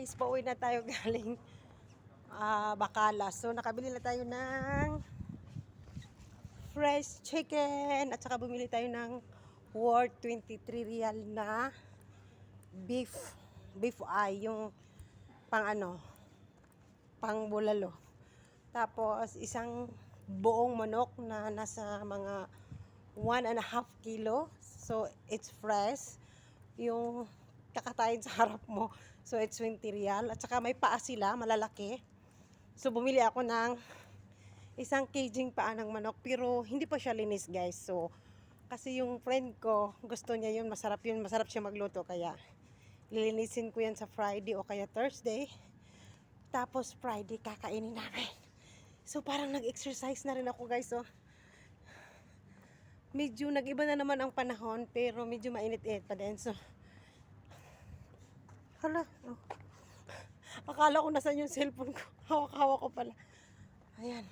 guys, pauwi na tayo galing Bacalas. So nakabili na tayo ng fresh chicken at saka bumili tayo ng worth 23 real na beef eye, yung pang bulalo. Tapos isang buong manok na nasa mga 1.5 kilo. So it's fresh. Yung kakatayin sa harap mo. So it's 20 real. At saka may paa sila, malalaki. So bumili ako ng isang kg paa ng manok. Pero hindi pa siya linis, guys. So kasi yung friend ko, gusto niya yun. Masarap siya magluto. Kaya lilinisin ko yan sa Friday o kaya Thursday. Tapos Friday kakainin namin. So parang nag-exercise na rin ako, guys. So medyo nag-iba na naman ang panahon, pero medyo mainit-init pa din. So hala, oh. Akala ko nasan yung cellphone ko. Hawak-hawak ko pala. Ayan.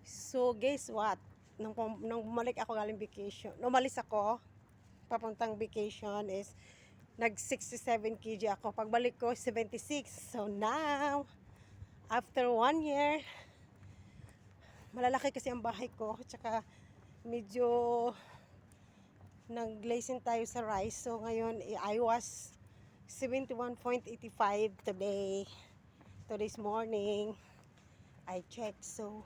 So guess what? Nung bumalik ako galing vacation, umalis ako papuntang vacation is nag 67 kg ako. Pagbalik ko 76. So now after 1 year, malalaki kasi ang bahay ko, tsaka medyo nag-glazing tayo sa rice. So ngayon I was 71.85 today's morning I checked. So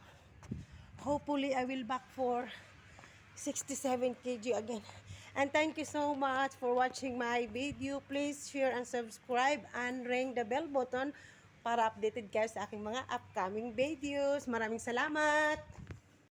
hopefully I will back for 67 kg again. And thank you so much for watching my video. Please share and subscribe and ring the bell button para updated kayo sa aking mga upcoming videos. Maraming salamat!